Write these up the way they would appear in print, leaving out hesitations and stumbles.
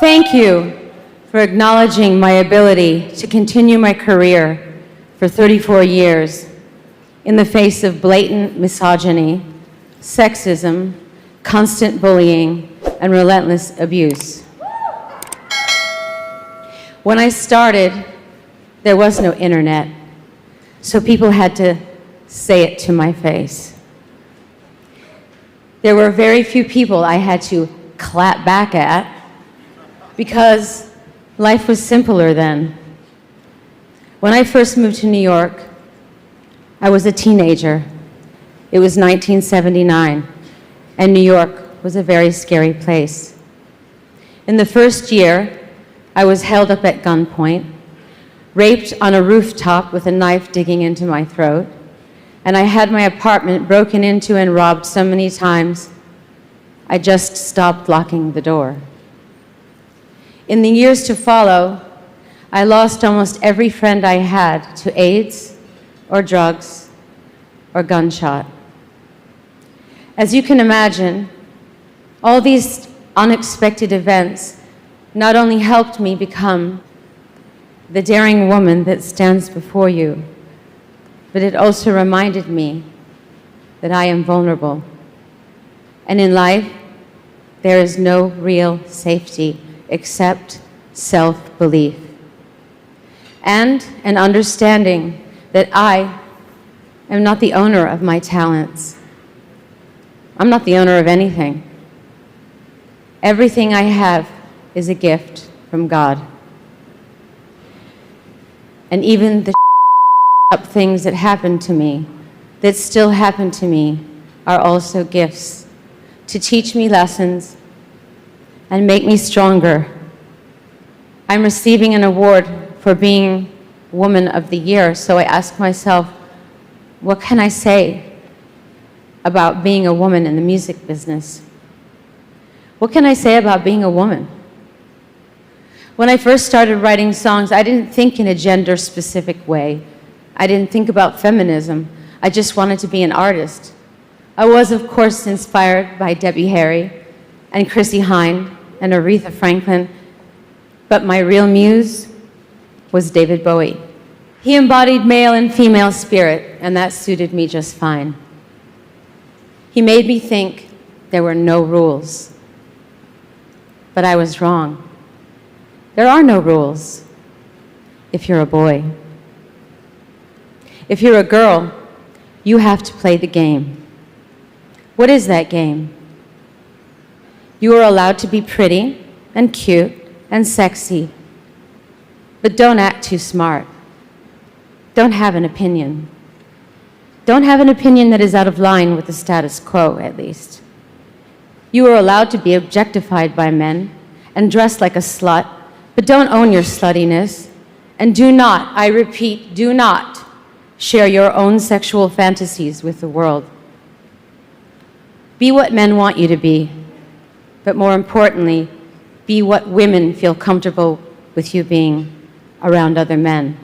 Thank you for acknowledging my ability to continue my career for 34 years in the face of blatant misogyny, sexism, constant bullying, and relentless abuse. When I started, there was no internet, so people had to say it to my face. There were very few people I had to clap back at because life was simpler then. When I first moved to New York, I was a teenager. It was 1979, and New York was a very scary place. In the first year, I was held up at gunpoint, raped on a rooftop with a knife digging into my throat, and I had my apartment broken into and robbed so many times, I just stopped locking the door. In the years to follow, I lost almost every friend I had to AIDS or drugs or gunshot. As you can imagine, all these unexpected events not only helped me become the daring woman that stands before you, but it also reminded me that I am vulnerable. And in life, there is no real safety except self-belief and an understanding that I am not the owner of my talents. I'm not the owner of anything. Everything I have is a gift from God. And even the up things that happened to me, that still happen to me, are also gifts to teach me lessons and make me stronger. I'm receiving an award for being Woman of the Year, so I ask myself, what can I say about being a woman in the music business? What can I say about being a woman? When I first started writing songs, I didn't think in a gender-specific way. I didn't think about feminism. I just wanted to be an artist. I was, of course, inspired by Debbie Harry and Chrissie Hynde and Aretha Franklin, but my real muse was David Bowie. He embodied male and female spirit, and that suited me just fine. He made me think there were no rules, but I was wrong. There are no rules if you're a boy. If you're a girl, you have to play the game. What is that game? You are allowed to be pretty and cute and sexy, but don't act too smart. Don't have an opinion. Don't have an opinion that is out of line with the status quo, at least. You are allowed to be objectified by men and dress like a slut, but don't own your sluttiness. And do not, I repeat, do not share your own sexual fantasies with the world. Be what men want you to be, but more importantly, be what women feel comfortable with you being around other men.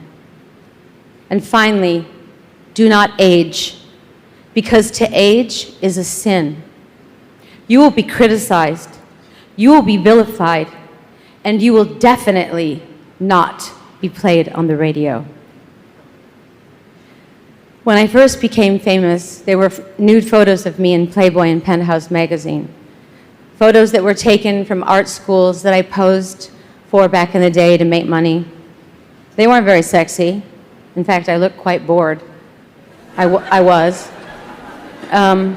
And finally, do not age, because to age is a sin. You will be criticized, you will be vilified, and you will definitely not be played on the radio. When I first became famous, there were nude photos of me in Playboy and Penthouse magazine. Photos that were taken from art schools that I posed for back in the day to make money. They weren't very sexy. In fact, I looked quite bored. I was. But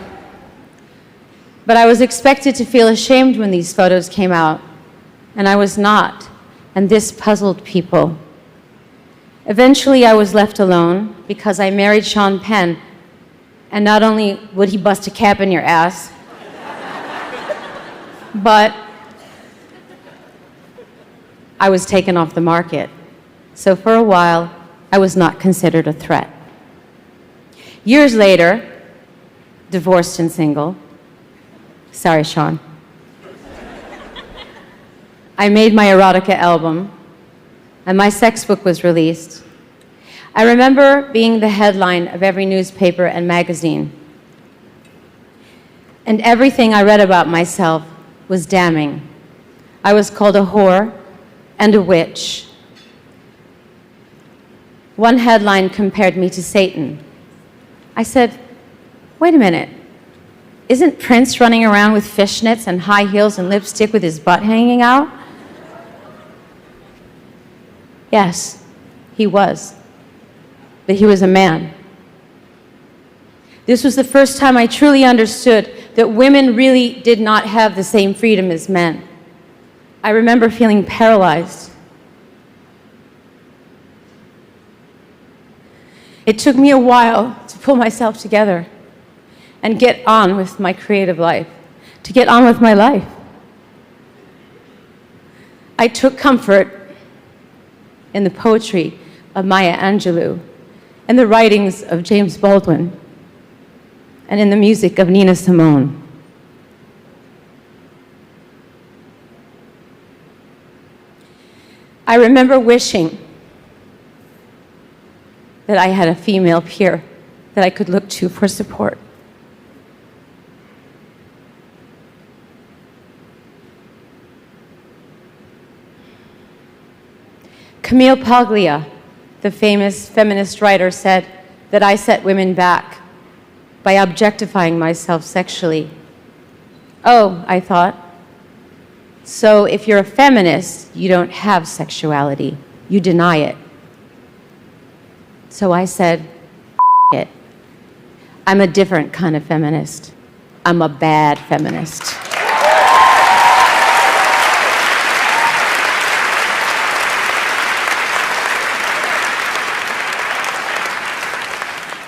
I was expected to feel ashamed when these photos came out, and I was not, and this puzzled people. Eventually, I was left alone because I married Sean Penn, and not only would he bust a cap in your ass, but I was taken off the market. So for a while, I was not considered a threat. Years later, divorced and single, sorry, Sean, I made my erotica album, and my sex book was released. I remember being the headline of every newspaper and magazine. And everything I read about myself was damning. I was called a whore and a witch. One headline compared me to Satan. I said, wait a minute. Isn't Prince running around with fishnets and high heels and lipstick with his butt hanging out? Yes, he was. But he was a man. This was the first time I truly understood that women really did not have the same freedom as men. I remember feeling paralyzed. It took me a while to pull myself together and get on with my creative life, to get on with my life. I took comfort in the poetry of Maya Angelou and the writings of James Baldwin and in the music of Nina Simone. I remember wishing that I had a female peer that I could look to for support. Camille Paglia, the famous feminist writer, said that I set women back by objectifying myself sexually. Oh, I thought, so if you're a feminist, you don't have sexuality. You deny it. So I said, it. I'm a different kind of feminist. I'm a bad feminist.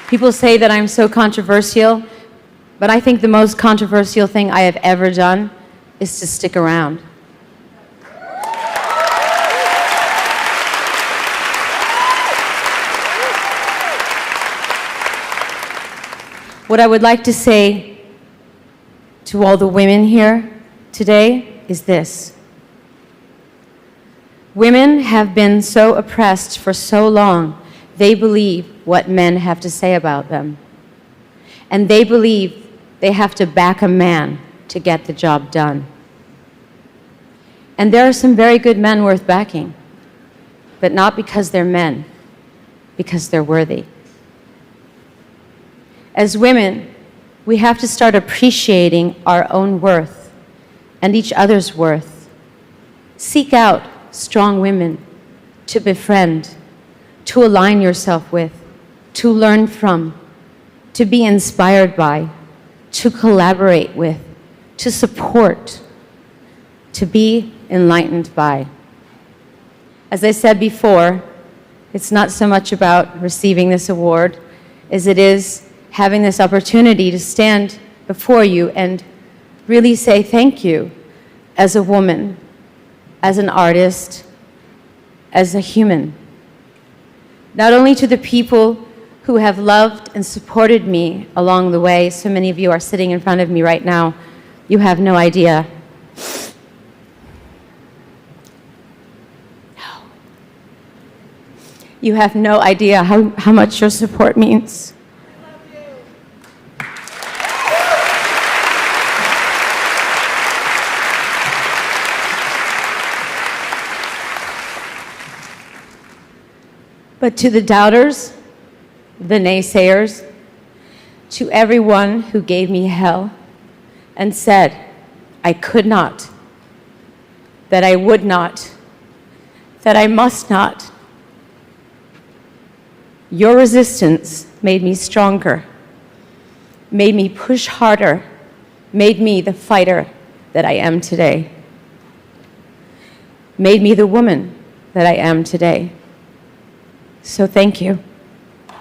People say that I'm so controversial, but I think the most controversial thing I have ever done is to stick around. What I would like to say to all the women here today is this. Women have been so oppressed for so long, they believe what men have to say about them. And they believe they have to back a man to get the job done. And there are some very good men worth backing, but not because they're men, because they're worthy. As women, we have to start appreciating our own worth and each other's worth. Seek out strong women to befriend, to align yourself with, to learn from, to be inspired by, to collaborate with, to support, to be enlightened by. As I said before, it's not so much about receiving this award as it is having this opportunity to stand before you and really say thank you as a woman, as an artist, as a human. Not only to the people who have loved and supported me along the way. So many of you are sitting in front of me right now. You have no idea. No. You have no idea how much your support means. I love you. But to the doubters, the naysayers, to everyone who gave me hell and said I could not, that I would not, that I must not, your resistance made me stronger, made me push harder, made me the fighter that I am today, made me the woman that I am today. So thank you.